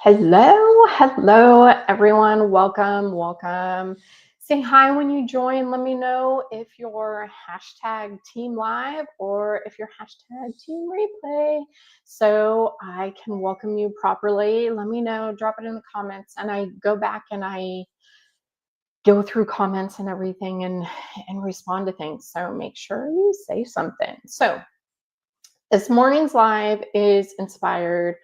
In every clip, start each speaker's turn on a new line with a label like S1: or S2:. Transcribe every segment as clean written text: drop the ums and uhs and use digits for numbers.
S1: Hello, everyone. Welcome. Say hi when you join. Let me know if you're hashtag team live or if you're hashtag team replay so I can welcome you properly. Let me know, drop it in the comments, and I go back and I go through comments and everything and respond to things. So make sure you say something. So this morning's live is inspired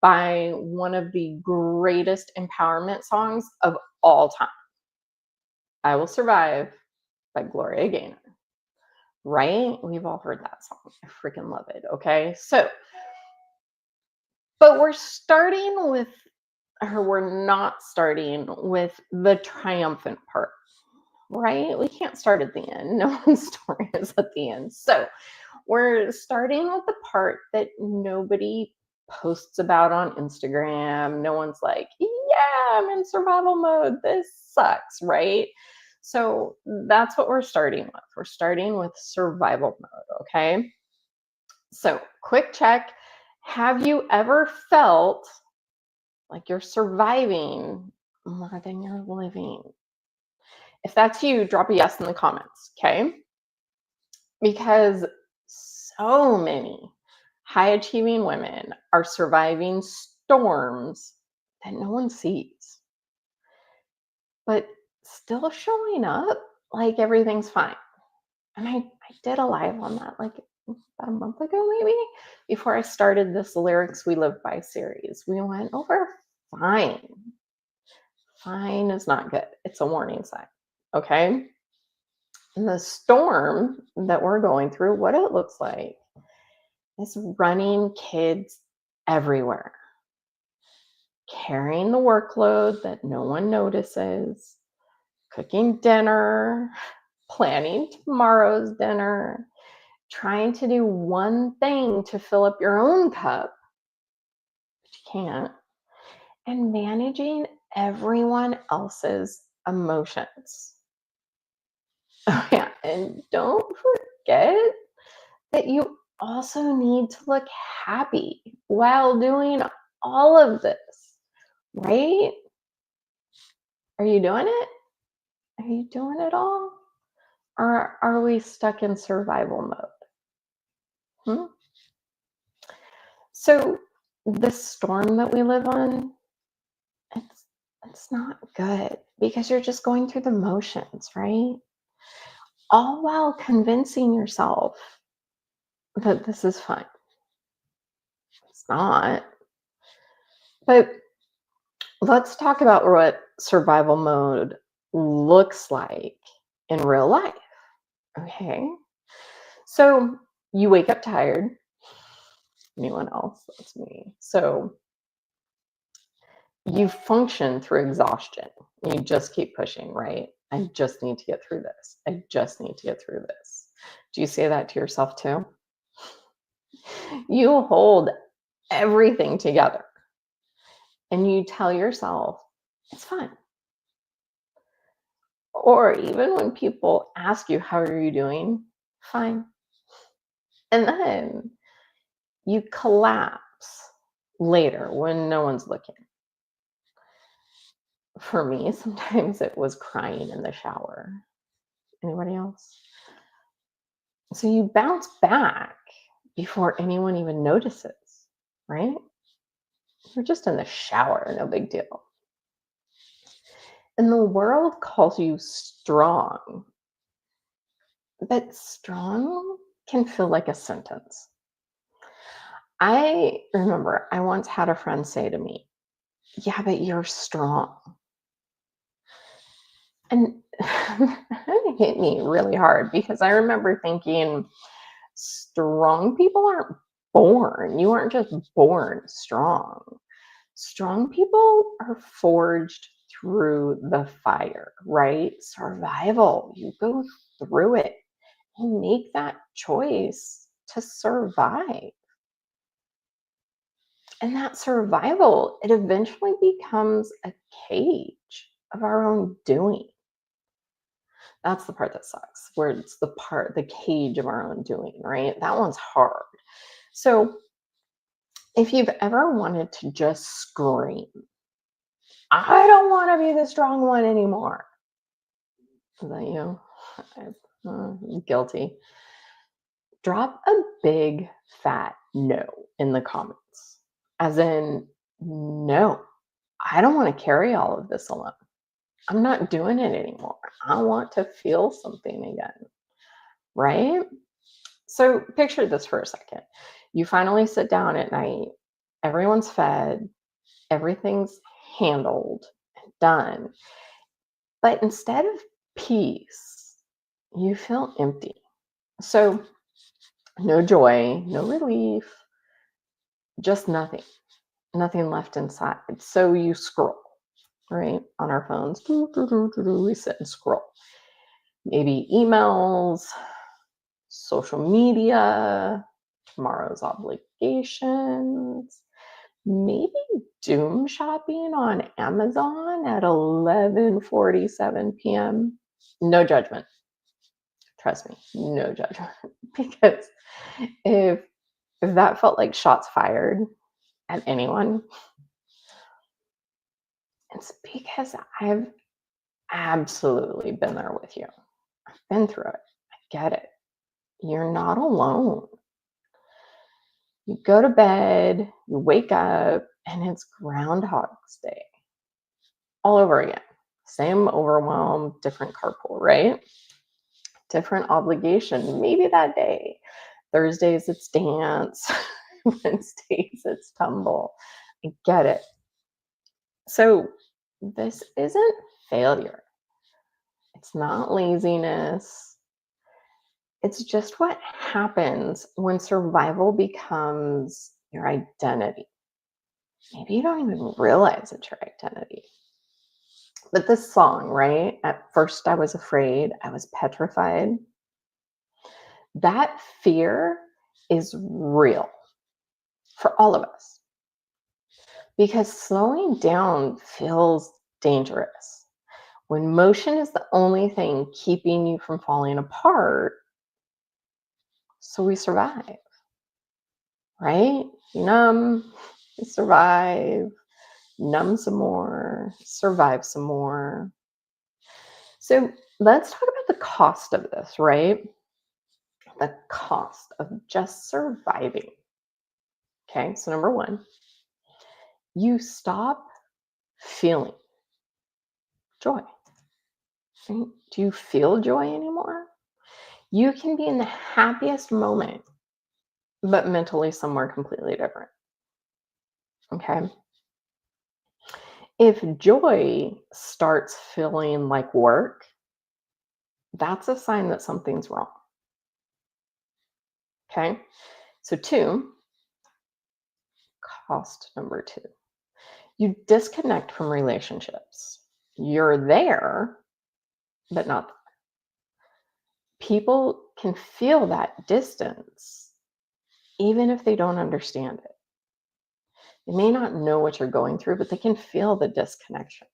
S1: by one of the greatest empowerment songs of all time. I Will Survive by Gloria Gaynor. Right? We've all heard that song. I freaking love it. Okay. But we're not starting with the triumphant part, right? We can't start at the end. No one's story is at the end. So we're starting with the part that nobody posts about on Instagram. No one's like, yeah, I'm in survival mode. This sucks, right? So that's what we're starting with. We're starting with survival mode, okay? So quick check. Have you ever felt like you're surviving more than you're living? If that's you, drop a yes in the comments, okay? Because so many high achieving women are surviving storms that no one sees, but still showing up like everything's fine. And I did a live on that like about a month ago, maybe, before I started this Lyrics We Live By series. We went over fine. Fine is not good. It's a warning sign, okay? And the storm that we're going through, what it looks like is running kids everywhere, carrying the workload that no one notices, cooking dinner, planning tomorrow's dinner, trying to do one thing to fill up your own cup, but you can't, and managing everyone else's emotions. Oh, yeah, and don't forget that you also need to look happy while doing all of this, right? Are you doing it? Are you doing it all? Or are we stuck in survival mode? So this storm that we live on, it's not good because you're just going through the motions, right? All while convincing yourself that this is fine. It's not. But let's talk about what survival mode looks like in real life. Okay. So you wake up tired. Anyone else? That's me. So you function through exhaustion. You just keep pushing, right? I just need to get through this. I just need to get through this. Do you say that to yourself too? You hold everything together and you tell yourself, it's fine. Or even when people ask you, how are you doing? Fine. And then you collapse later when no one's looking. For me, sometimes it was crying in the shower. Anybody else? So you bounce back before anyone even notices, right? You're just in the shower, no big deal. And the world calls you strong, but strong can feel like a sentence. I remember I once had a friend say to me, yeah, but you're strong. And it hit me really hard because I remember thinking, strong people aren't born. You aren't just born strong. Strong people are forged through the fire, right? Survival. You go through it and make that choice to survive. And that survival, it eventually becomes a cage of our own doing. That's the part that sucks, where it's the cage of our own doing, right? That one's hard. So if you've ever wanted to just scream, I don't want to be the strong one anymore. Is that you? Guilty. Drop a big fat no in the comments. As in, no, I don't want to carry all of this alone. I'm not doing it anymore. I want to feel something again. Right? So picture this for a second. You finally sit down at night, everyone's fed, everything's handled and done. But instead of peace, you feel empty. So no joy, no relief, just nothing left inside. So you scroll, right? On our phones, we sit and scroll. Maybe emails, social media, tomorrow's obligations, maybe doom shopping on Amazon at 11:47 p.m. No judgment. Trust me, no judgment. Because if that felt like shots fired at anyone, it's because I've absolutely been there with you. I've been through it. I get it. You're not alone. You go to bed, you wake up, and it's Groundhog's Day all over again. Same overwhelm, different carpool, right? Different obligation, maybe that day. Thursdays, it's dance. Wednesdays, it's tumble. I get it. So this isn't failure. It's not laziness. It's just what happens when survival becomes your identity. Maybe you don't even realize it's your identity. But this song, right? At first, I was afraid, I was petrified. That fear is real for all of us because slowing down feels dangerous. When motion is the only thing keeping you from falling apart, so we survive, right? You numb, you survive, numb some more, survive some more. So let's talk about the cost of this, right? The cost of just surviving. Okay, so number one, you stop feeling joy. Right? Do you feel joy anymore? You can be in the happiest moment, but mentally somewhere completely different. Okay. If joy starts feeling like work, that's a sign that something's wrong. Okay. So, cost number two, you disconnect from relationships. You're there, but not there. People can feel that distance, even if they don't understand it. They may not know what you're going through, but they can feel the disconnection.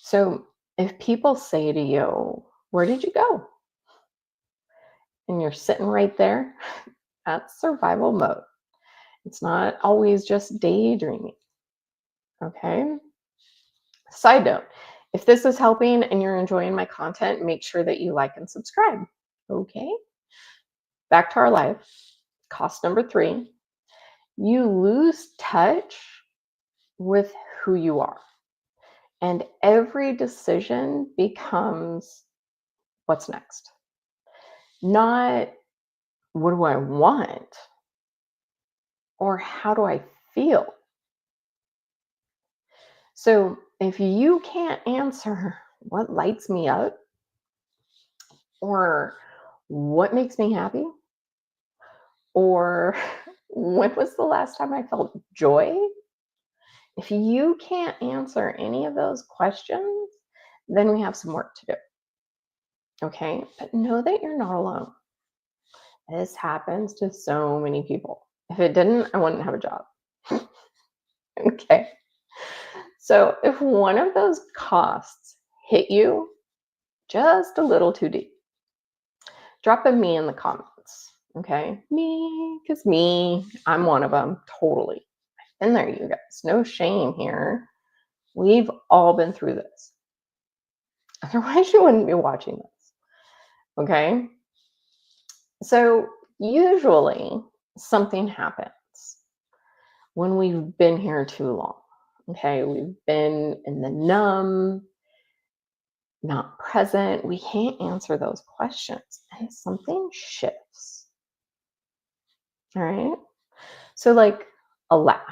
S1: So if people say to you, "Where did you go?" And you're sitting right there, that's survival mode. It's not always just daydreaming. Okay. Side note, if this is helping and you're enjoying my content, make sure that you like and subscribe. Okay. Back to our life. Cost number three, you lose touch with who you are. And every decision becomes what's next. Not what do I want or how do I feel? So if you can't answer what lights me up or what makes me happy or when was the last time I felt joy? If you can't answer any of those questions, then we have some work to do. Okay. But know that you're not alone. This happens to so many people. If it didn't, I wouldn't have a job. Okay. So if one of those costs hit you just a little too deep, drop a me in the comments. Okay. Me, because I'm one of them. Totally. I've been there, you guys. No shame here. We've all been through this. Otherwise, you wouldn't be watching this. Okay. So, usually, something happens when we've been here too long. Okay. We've been in the numb, not present. We can't answer those questions, and something shifts. All right. So, like a laugh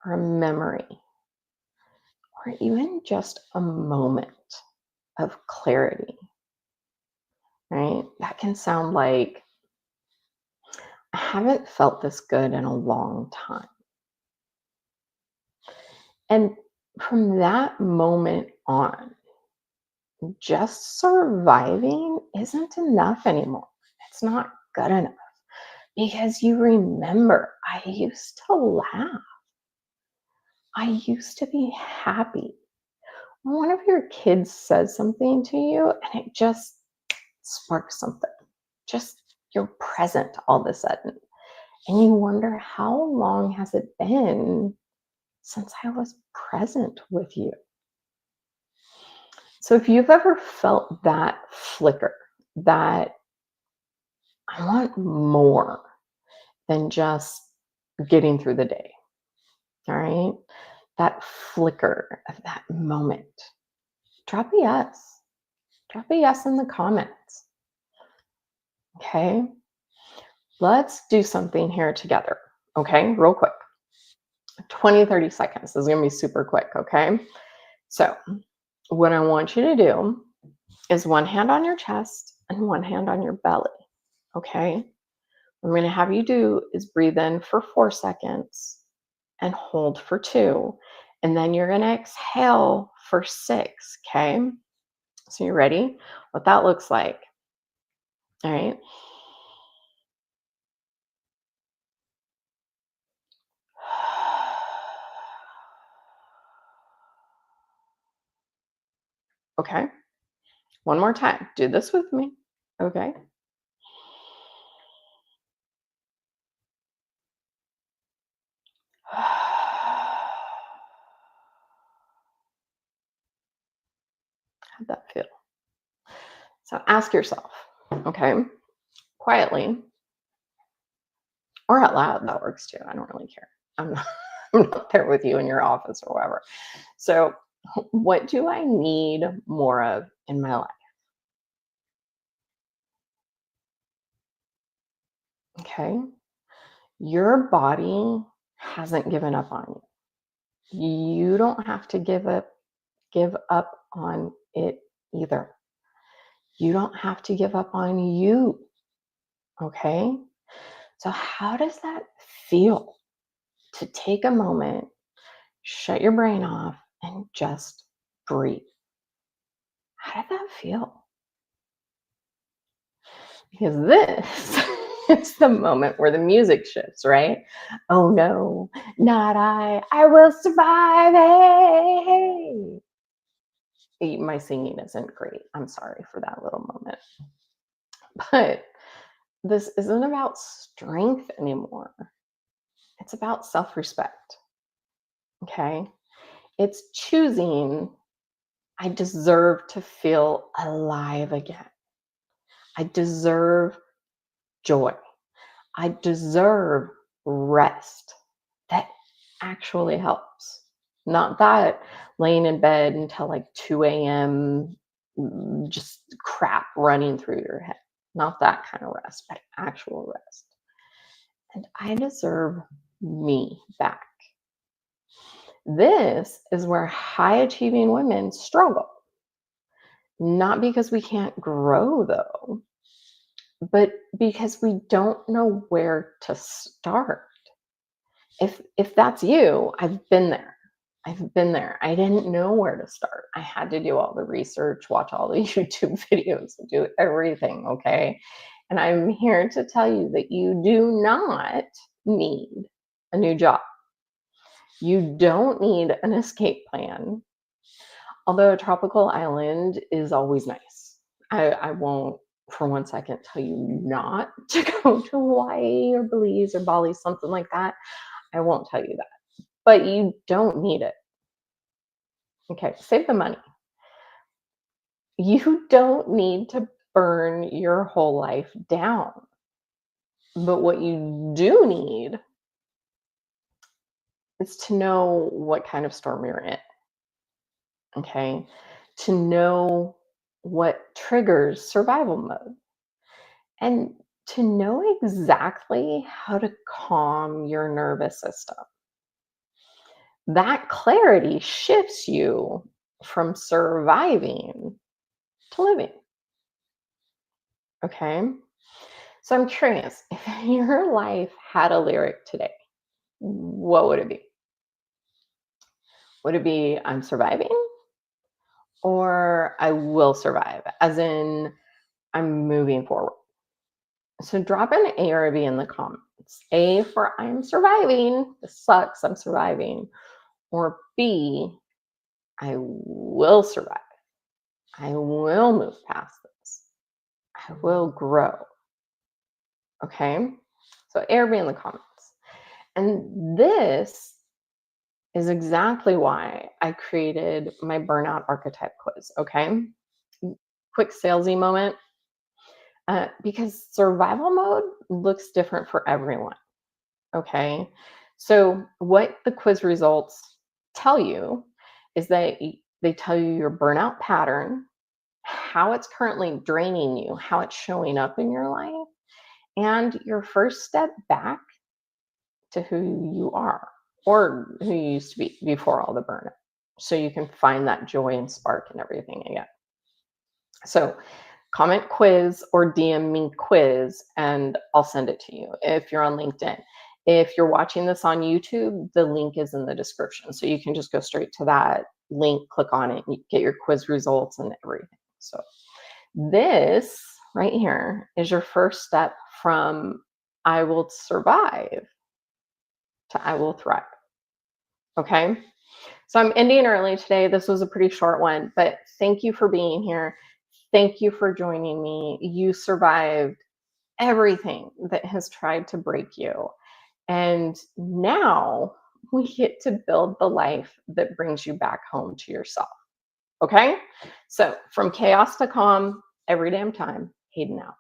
S1: or a memory, or even just a moment of clarity, right? That can sound like, I haven't felt this good in a long time. And from that moment on, just surviving isn't enough anymore. It's not good enough because you remember, I used to laugh. I used to be happy. When one of your kids says something to you and it just sparks something, just you're present all of a sudden. And you wonder, how long has it been since I was present with you? So if you've ever felt that flicker, that I want more than just getting through the day, all right? That flicker of that moment, drop a yes. Drop a yes in the comments. Okay? Let's do something here together. Okay? Real quick. 20, 30 seconds. This is going to be super quick. Okay? So, what I want you to do is one hand on your chest and one hand on your belly. Okay? What I'm going to have you do is breathe in for 4 seconds and hold for 2. And then you're going to exhale for 6. Okay? So, you ready? What that looks like. All right? Okay? One more time. Do this with me. Okay? How'd that feel? So ask yourself, okay, quietly or out loud, that works too. I don't really care. I'm not, I'm not there with you in your office or whatever. So, what do I need more of in my life? Okay. Your body hasn't given up on you. You don't have to give up on it either. You don't have to give up on you. Okay. So, how does that feel to take a moment, shut your brain off, and just breathe? How did that feel? Because this is the moment where the music shifts, right? Oh no, not I. I will survive. Hey, hey. My singing isn't great. I'm sorry for that little moment. But this isn't about strength anymore. It's about self respect. Okay. It's choosing, I deserve to feel alive again. I deserve joy. I deserve rest. That actually helps. Not that laying in bed until like 2 a.m., just crap running through your head. Not that kind of rest, but actual rest. And I deserve me back. This is where high achieving women struggle. Not because we can't grow, though, but because we don't know where to start. If that's you, I've been there. I've been there. I didn't know where to start. I had to do all the research, watch all the YouTube videos, do everything, okay? And I'm here to tell you that you do not need a new job. You don't need an escape plan. Although a tropical island is always nice. I won't for 1 second tell you not to go to Hawaii or Belize or Bali, something like that. I won't tell you that. But you don't need it. Okay, save the money. You don't need to burn your whole life down. But what you do need is to know what kind of storm you're in. Okay. To know what triggers survival mode and to know exactly how to calm your nervous system. That clarity shifts you from surviving to living. Okay. So I'm curious if your life had a lyric today, what would it be? Would it be I'm surviving or I will survive, as in I'm moving forward? So drop an A or a B in the comments. A for I'm surviving. This sucks. I'm surviving. Or B, I will survive. I will move past this. I will grow. Okay. So A or B in the comments. And this is exactly why I created my burnout archetype quiz. Okay. Quick salesy moment. Because survival mode looks different for everyone. Okay. So, what the quiz results tell you is that they tell you your burnout pattern, how it's currently draining you, how it's showing up in your life, and your first step back to who you are or who you used to be before all the burnout. So you can find that joy and spark and everything again. So, comment quiz or DM me quiz and I'll send it to you if you're on LinkedIn. If you're watching this on YouTube, the link is in the description. So you can just go straight to that link, click on it, and you get your quiz results and everything. So this right here is your first step from I will survive to I will thrive. Okay. So I'm ending early today. This was a pretty short one, but thank you for being here. Thank you for joining me. You survived everything that has tried to break you. And now we get to build the life that brings you back home to yourself. Okay? So from chaos to calm, every damn time, Hayden out.